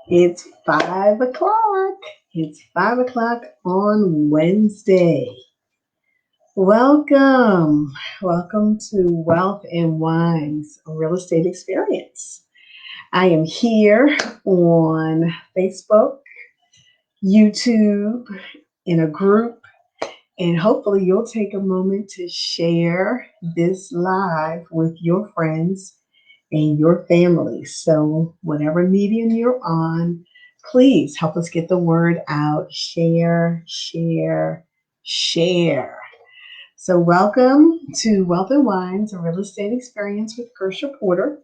It's 5 o'clock. It's 5 o'clock on Wednesday. Welcome. Welcome to Wealth and Wines, a real estate experience. I am here on Facebook, YouTube, in a group, and hopefully you'll take a moment to share this live with your friends and your family. So, whatever medium you're on, please help us get the word out. Share, share, share. So, welcome to Wealth and Wines, a real estate experience with Kersha Porter.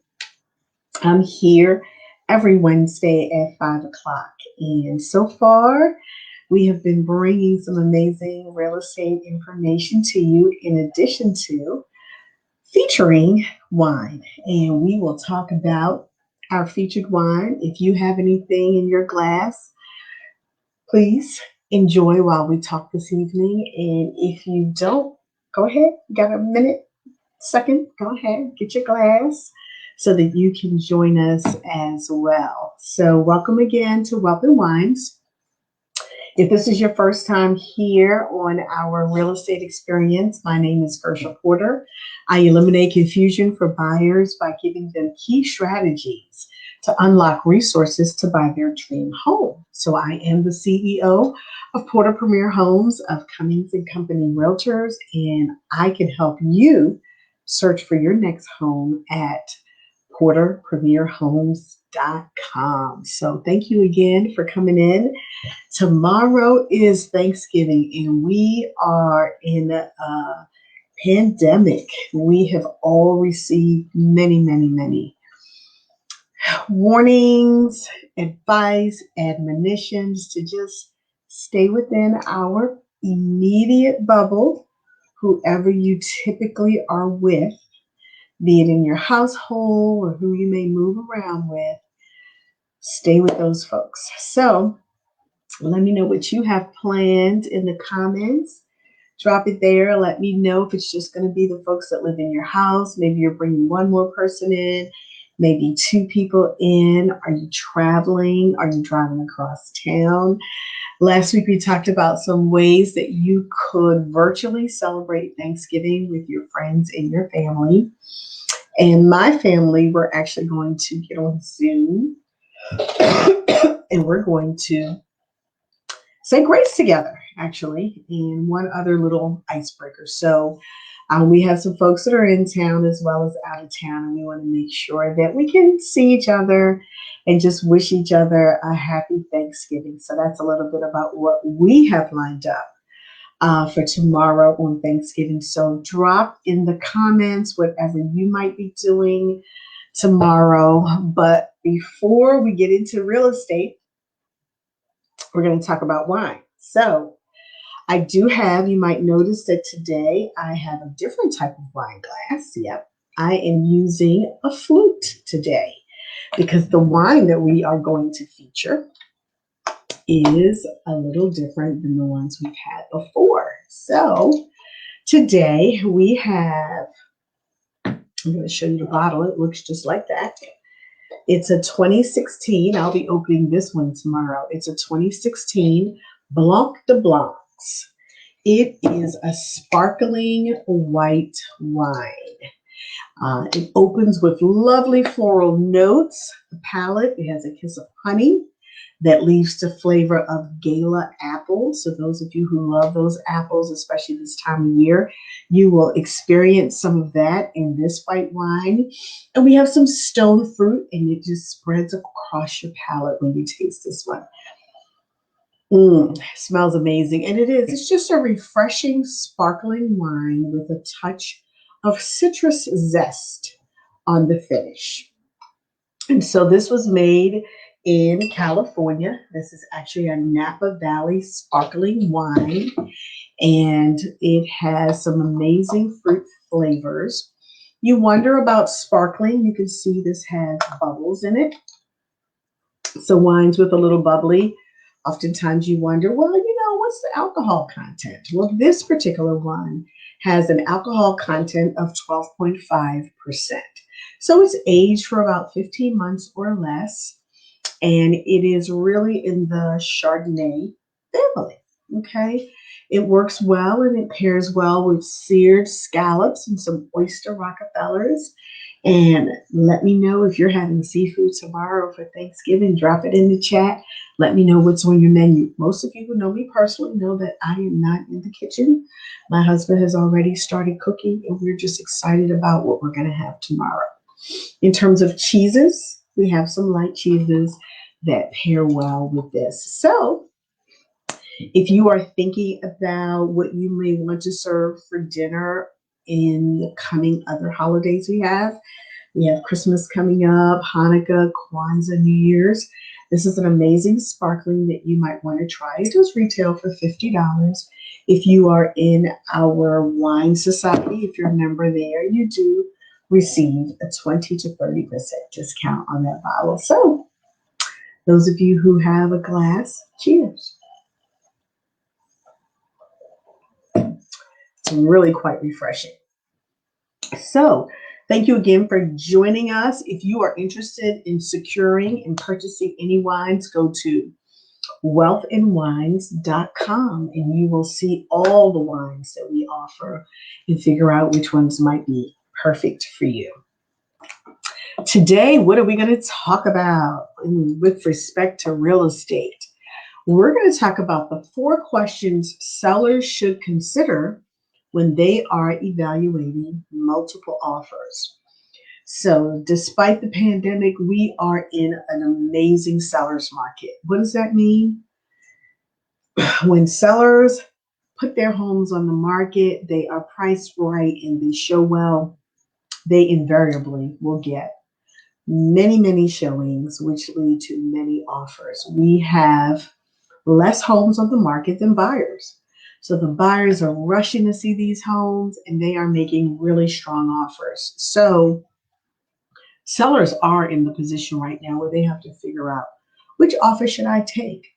I'm here every Wednesday at 5 o'clock. And so far, we have been bringing some amazing real estate information to you in addition to featuring wine. And we will talk about our featured wine. If you have anything in your glass, please enjoy while we talk this evening. And if you don't, go ahead. You got a minute, second, go ahead, get your glass so that you can join us as well. So, welcome again to Wealth and Wines. If this is your first time here on our real estate experience, my name is Kersha Porter. I eliminate confusion for buyers by giving them key strategies to unlock resources to buy their dream home. So I am the CEO of Porter Premier Homes of Cummings and Company Realtors, and I can help you search for your next home at porterpremierhomes.com. So thank you again for coming in. Tomorrow is Thanksgiving, and we are in a pandemic. We have all received many warnings, advice, admonitions to just stay within our immediate bubble, whoever you typically are with, be it in your household or who you may move around with. Stay with those folks. So, let me know what you have planned in the comments. Drop it there. Let me know if it's just going to be the folks that live in your house. Maybe you're bringing one more person in, maybe two people in. Are you traveling? Are you driving across town? Last week, we talked about some ways that you could virtually celebrate Thanksgiving with your friends and your family. And my family, we're actually going to get on Zoom and we're going to say grace together, actually, and one other little icebreaker. So we have some folks that are in town as well as out of town, and we want to make sure that we can see each other and just wish each other a happy Thanksgiving. So that's a little bit about what we have lined up for tomorrow on Thanksgiving. So drop in the comments whatever you might be doing tomorrow. But before we get into real estate, we're going to talk about wine. So I do have, you might notice that today I have a different type of wine glass. Yep. I am using a flute today because the wine that we are going to feature is a little different than the ones we've had before. So today we have, I'm going to show you the bottle. It looks just like that. It's a 2016. I'll be opening this one tomorrow. It's a 2016 Blanc de Blancs. It is a sparkling white wine. It opens with lovely floral notes. The palate, it has a kiss of honey that leaves the flavor of Gala apple. So those of you who love those apples, especially this time of year, you will experience some of that in this white wine. And we have some stone fruit, and it just spreads across your palate when you taste this one. Smells amazing. And it is. It's just a refreshing, sparkling wine with a touch of citrus zest on the finish. And so this was made in California. This is actually a Napa Valley sparkling wine, and it has some amazing fruit flavors. You wonder about sparkling. You can see this has bubbles in it. So wines with a little bubbly, oftentimes you wonder, well, what's the alcohol content? Well, this particular one has an alcohol content of 12.5%. So it's aged for about 15 months or less. and it is really in the Chardonnay family. Okay, it works well and it pairs well with seared scallops and some oyster Rockefellers. And let me know if you're having seafood tomorrow for Thanksgiving. Drop it in the chat. Let me know what's on your menu. Most of you who know me personally know that I am not in the kitchen. My husband has already started cooking, and we're just excited about what we're going to have tomorrow. In terms of cheeses, we have some light cheeses that pair well with this. So, if you are thinking about what you may want to serve for dinner in the coming other holidays we have Christmas coming up, Hanukkah, Kwanzaa, New Year's. This is an amazing sparkling that you might want to try. It does retail for $50. If you are in our wine society, if you're a member there, you do receive a 20 to 30% discount on that bottle. So, those of you who have a glass, cheers. It's really quite refreshing. So, thank you again for joining us. If you are interested in securing and purchasing any wines, go to wealthandwines.com and you will see all the wines that we offer and figure out which ones might be perfect for you. Today, what are we going to talk about with respect to real estate? We're going to talk about the 4 questions sellers should consider when they are evaluating multiple offers. So, despite the pandemic, we are in an amazing seller's market. What does that mean? When sellers put their homes on the market, they are priced right and they show well, they invariably will get many, many showings, which lead to many offers. We have less homes on the market than buyers. So the buyers are rushing to see these homes and they are making really strong offers. So sellers are in the position right now where they have to figure out which offer should I take.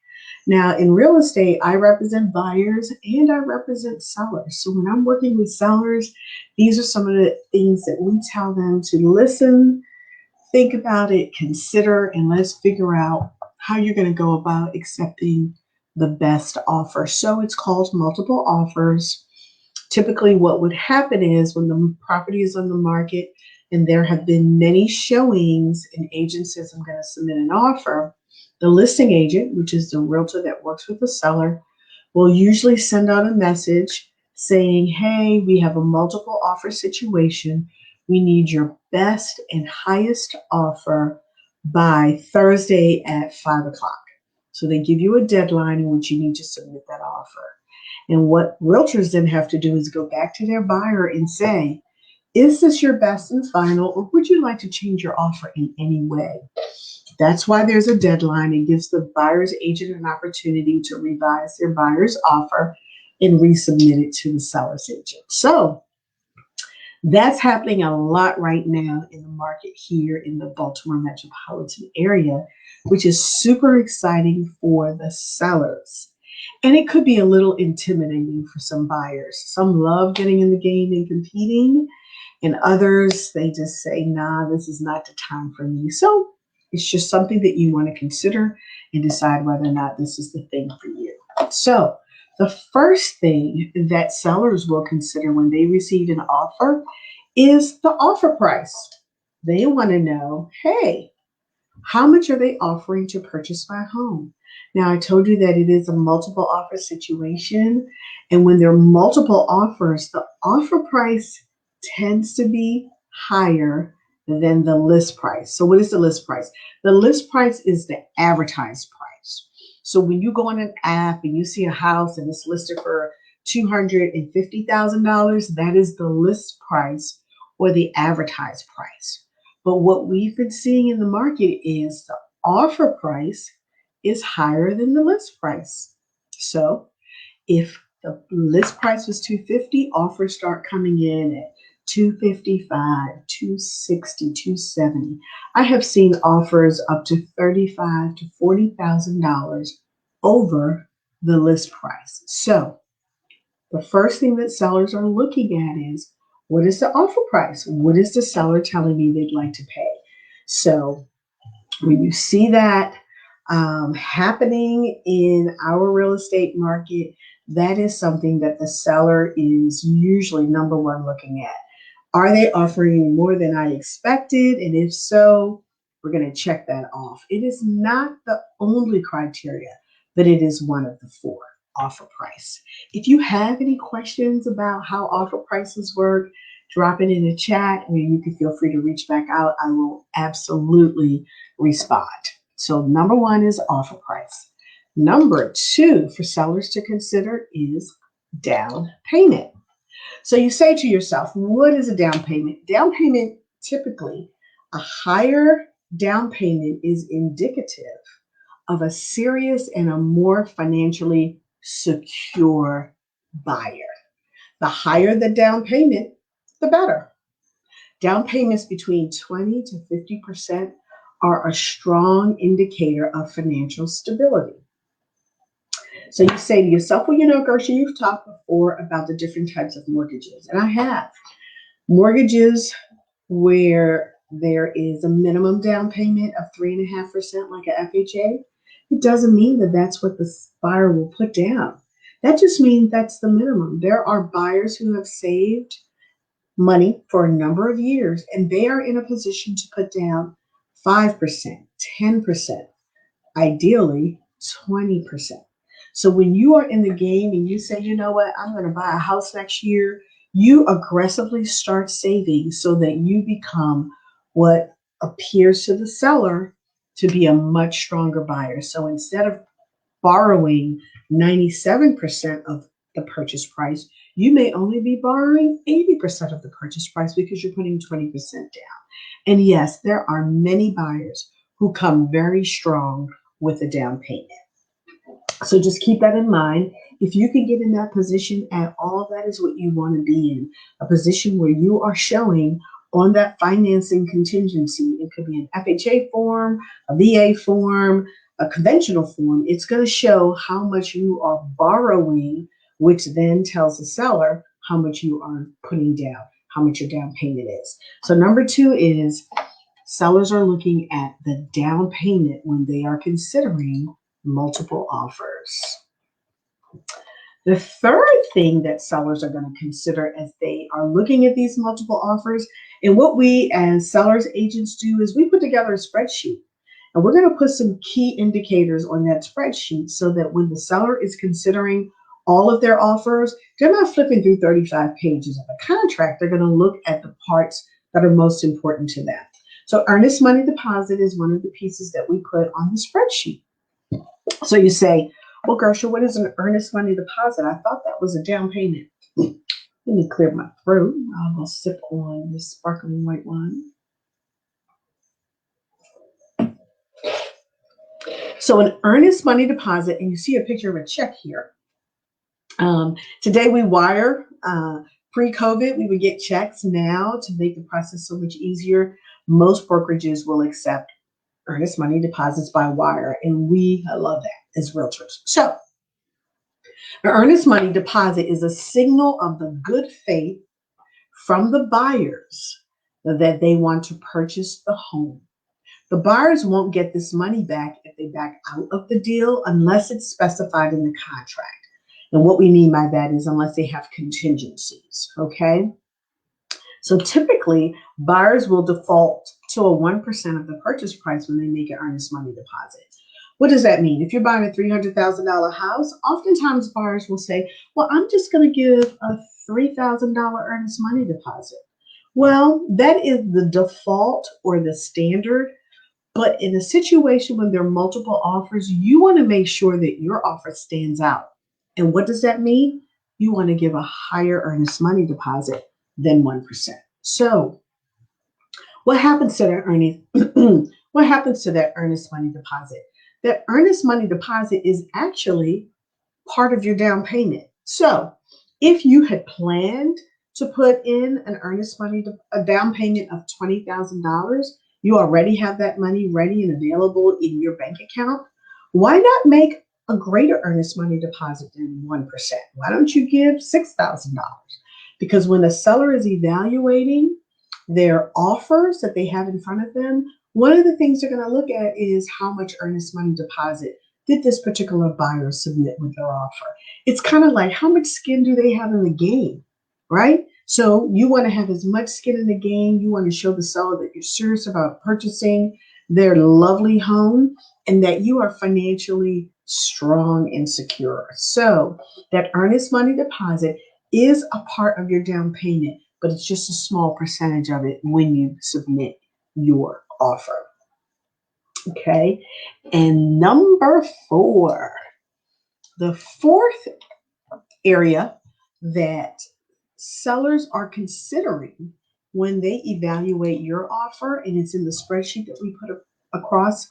Now, in real estate, I represent buyers and I represent sellers. So when I'm working with sellers, these are some of the things that we tell them to listen, think about it, consider, and let's figure out how you're going to go about accepting the best offer. So it's called multiple offers. Typically, what would happen is when the property is on the market and there have been many showings, an agent says, I'm going to submit an offer. The listing agent, which is the realtor that works with the seller, will usually send out a message saying, hey, we have a multiple offer situation. We need your best and highest offer by Thursday at 5 o'clock. So they give you a deadline in which you need to submit that offer. And what realtors then have to do is go back to their buyer and say, is this your best and final, or would you like to change your offer in any way? That's why there's a deadline. It gives the buyer's agent an opportunity to revise their buyer's offer and resubmit it to the seller's agent. So that's happening a lot right now in the market here in the Baltimore metropolitan area, which is super exciting for the sellers. And it could be a little intimidating for some buyers. Some love getting in the game and competing, and others, they just say, nah, this is not the time for me. So it's just something that you want to consider and decide whether or not this is the thing for you. So the first thing that sellers will consider when they receive an offer is the offer price. They want to know, hey, how much are they offering to purchase my home? Now, I told you that it is a multiple offer situation. And when there are multiple offers, the offer price tends to be higher than the list price. So what is the list price? The list price is the advertised price. So when you go on an app and you see a house and it's listed for $250,000, that is the list price or the advertised price. But what we've been seeing in the market is the offer price is higher than the list price. So if the list price was $250, offers start coming in at $255, $260, $270. I have seen offers up to $35,000 to $40,000 over the list price. So the first thing that sellers are looking at is, what is the offer price? What is the seller telling me they'd like to pay? So when you see that, happening in our real estate market, that is something that the seller is usually number one looking at. Are they offering more than I expected? And if so, we're going to check that off. It is not the only criteria, but it is one of the four: offer price. If you have any questions about how offer prices work, drop it in the chat, and you can feel free to reach back out. I will absolutely respond. So number one is offer price. Number two for sellers to consider is down payment. So you say to yourself, what is a down payment? Down payment, typically, a higher down payment is indicative of a serious and a more financially secure buyer. The higher the down payment, the better. Down payments between 20 to 50% are a strong indicator of financial stability. So you say to yourself, well, Gersha, you've talked before about the different types of mortgages, and I have. Mortgages where there is a minimum down payment of 3.5%, like a FHA, it doesn't mean that that's what the buyer will put down. That just means that's the minimum. There are buyers who have saved money for a number of years, and they are in a position to put down 5%, 10%, ideally 20%. So when you are in the game and you say, you know what, I'm going to buy a house next year, you aggressively start saving so that you become what appears to the seller to be a much stronger buyer. So instead of borrowing 97% of the purchase price, you may only be borrowing 80% of the purchase price because you're putting 20% down. And yes, there are many buyers who come very strong with a down payment. So just keep that in mind. If you can get in that position at all, that is what you want to be in, a position where you are showing on that financing contingency. It could be an FHA form, a VA form, a conventional form. It's going to show how much you are borrowing, which then tells the seller how much you are putting down, how much your down payment is. So number two is sellers are looking at the down payment when they are considering multiple offers. The third thing that sellers are going to consider as they are looking at these multiple offers, and what we as sellers agents do is we put together a spreadsheet, and we're going to put some key indicators on that spreadsheet so that when the seller is considering all of their offers, they're not flipping through 35 pages of a contract. They're going to look at the parts that are most important to them. So earnest money deposit is one of the pieces that we put on the spreadsheet. So you say, well, Gersha, what is an earnest money deposit? I thought that was a down payment. Let me clear my throat. I'm going to sip on this sparkling white wine. So an earnest money deposit, and you see a picture of a check here. Today we wire. Pre-COVID, we would get checks. Now, to make the process so much easier, most brokerages will accept earnest money deposits by wire, and I love that as realtors. So an earnest money deposit is a signal of the good faith from the buyers that they want to purchase the home. The buyers won't get this money back if they back out of the deal unless it's specified in the contract. And what we mean by that is unless they have contingencies, okay? So typically, buyers will default to a 1% of the purchase price when they make an earnest money deposit. What does that mean? If you're buying a $300,000 house, oftentimes buyers will say, well, I'm just going to give a $3,000 earnest money deposit. Well, that is the default or the standard. But in a situation when there are multiple offers, you want to make sure that your offer stands out. And what does that mean? You want to give a higher earnest money deposit than 1%. So what happens to that earnest money deposit? That earnest money deposit is actually part of your down payment. So if you had planned to put in a down payment of $20,000, you already have that money ready and available in your bank account, why not make a greater earnest money deposit than 1%? Why don't you give $6,000? Because when a seller is evaluating their offers that they have in front of them, one of the things they're going to look at is how much earnest money deposit did this particular buyer submit with their offer. It's kind of like how much skin do they have in the game, right? So you want to have as much skin in the game. You want to show the seller that you're serious about purchasing their lovely home and that you are financially strong and secure. So that earnest money deposit is a part of your down payment, but it's just a small percentage of it when you submit your offer. Okay. And number 4, the fourth area that sellers are considering when they evaluate your offer, and it's in the spreadsheet that we put across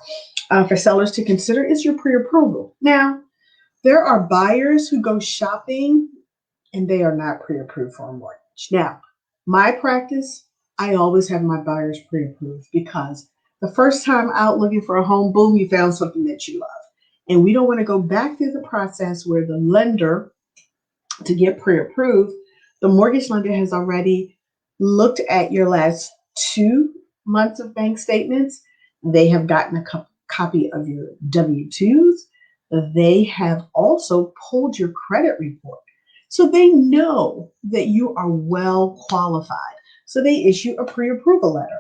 for sellers to consider, is your pre-approval. Now, there are buyers who go shopping and they are not pre-approved for a mortgage. Now, my practice, I always have my buyers pre-approved because the first time out looking for a home, boom, you found something that you love. And we don't want to go back through the process where the lender, to get pre-approved, the mortgage lender has already looked at your last 2 months of bank statements. They have gotten a copy of your W-2s. They have also pulled your credit report. So they know that you are well qualified. So they issue a pre-approval letter.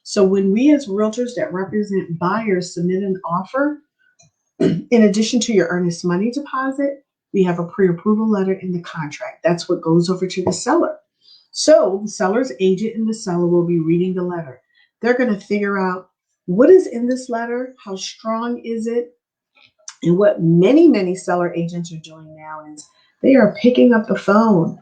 So when we as realtors that represent buyers submit an offer, in addition to your earnest money deposit, we have a pre-approval letter in the contract. That's what goes over to the seller. So the seller's agent and the seller will be reading the letter. They're going to figure out what is in this letter, how strong is it, and what many, many seller agents are doing now is they are picking up the phone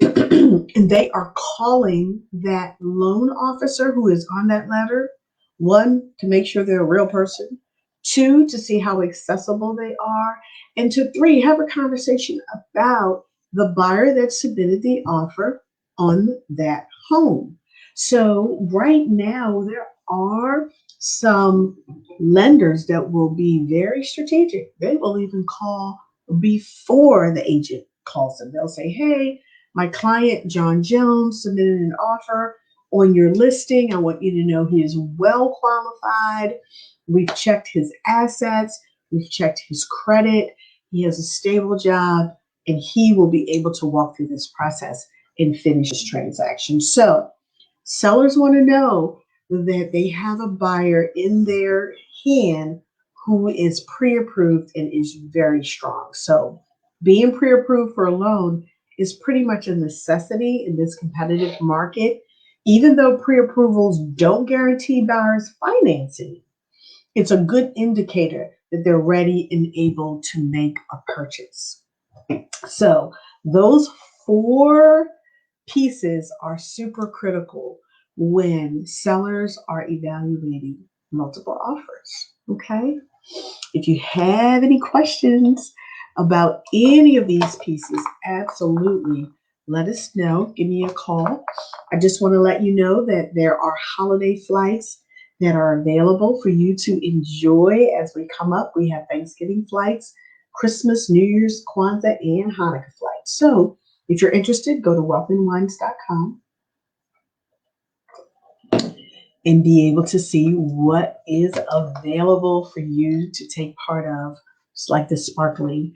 and they are calling that loan officer who is on that letter. 1, to make sure they're a real person. 2, to see how accessible they are. And to 3, have a conversation about the buyer that submitted the offer on that home. So right now, there are some lenders that will be very strategic. They will even call before the agent calls them. They'll say, hey, my client, John Jones, submitted an offer on your listing. I want you to know he is well qualified. We've checked his assets. We've checked his credit. He has a stable job, and he will be able to walk through this process and finish this transaction. So sellers want to know that they have a buyer in their hand who is pre-approved and is very strong. So being pre-approved for a loan is pretty much a necessity in this competitive market. Even though pre-approvals don't guarantee buyers financing, it's a good indicator that they're ready and able to make a purchase. So those 4 pieces are super critical when sellers are evaluating multiple offers. Okay. If you have any questions about any of these pieces, absolutely let us know. Give me a call. I just want to let you know that there are holiday flights that are available for you to enjoy as we come up. We have Thanksgiving flights, Christmas, New Year's, Kwanzaa, and Hanukkah flights. So if you're interested, go to wealthandwines.com and be able to see what is available for you to take part of, just like the sparkling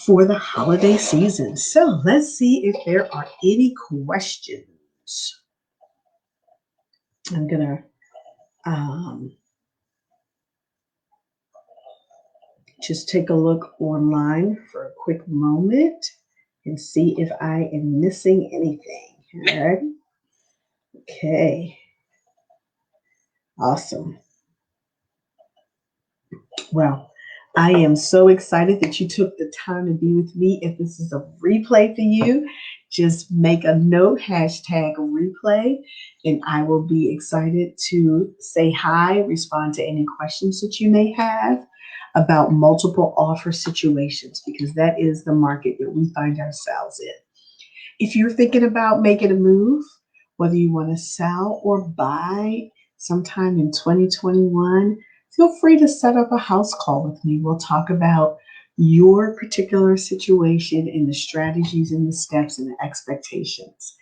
for the holiday season. So let's see if there are any questions. I'm gonna just take a look online for a quick moment and see if I am missing anything. All right. Okay. Awesome. Well, I am so excited that you took the time to be with me. If this is a replay for you, just make a note, hashtag replay, and I will be excited to say hi, respond to any questions that you may have about multiple offer situations, because that is the market that we find ourselves in. If you're thinking about making a move, whether you want to sell or buy sometime in 2021, feel free to set up a house call with me. We'll talk about your particular situation and the strategies and the steps and the expectations.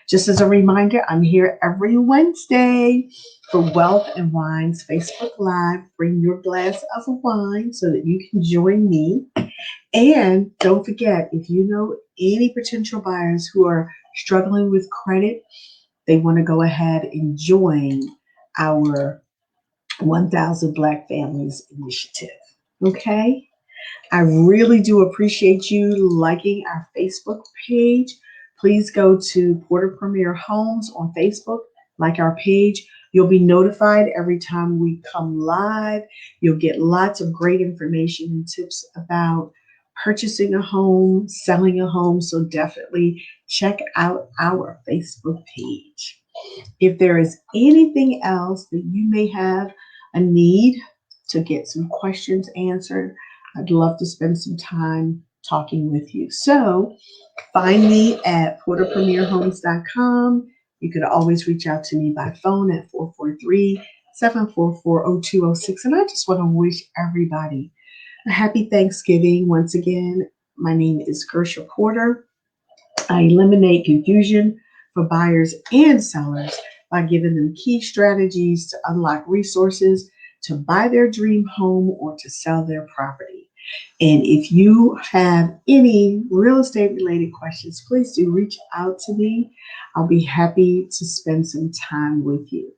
Just as a reminder, I'm here every Wednesday for Wealth and Wine's Facebook Live. Bring your glass of wine so that you can join me. And don't forget, if you know any potential buyers who are struggling with credit, they want to go ahead and join our 1000 Black Families Initiative. Okay? I really do appreciate you liking our Facebook page. Please go to Porter Premier Homes on Facebook, like our page. You'll be notified every time we come live. You'll get lots of great information and tips about purchasing a home, selling a home. So definitely check out our Facebook page. If there is anything else that you may have a need to get some questions answered, I'd love to spend some time talking with you. So find me at porterpremierhomes.com. You could always reach out to me by phone at 443-744-0206. And I just want to wish everybody a happy Thanksgiving. Once again, my name is Gersha Porter. I eliminate confusion for buyers and sellers by giving them key strategies to unlock resources to buy their dream home or to sell their property. And if you have any real estate related questions, please do reach out to me. I'll be happy to spend some time with you.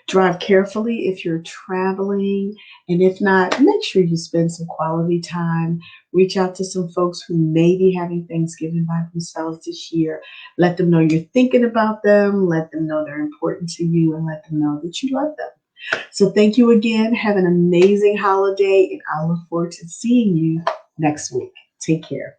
Drive carefully if you're traveling, and if not, make sure you spend some quality time. Reach out to some folks who may be having Thanksgiving by themselves this year. Let them know you're thinking about them. Let them know they're important to you, and let them know that you love them. So thank you again. Have an amazing holiday, and I look forward to seeing you next week. Take care.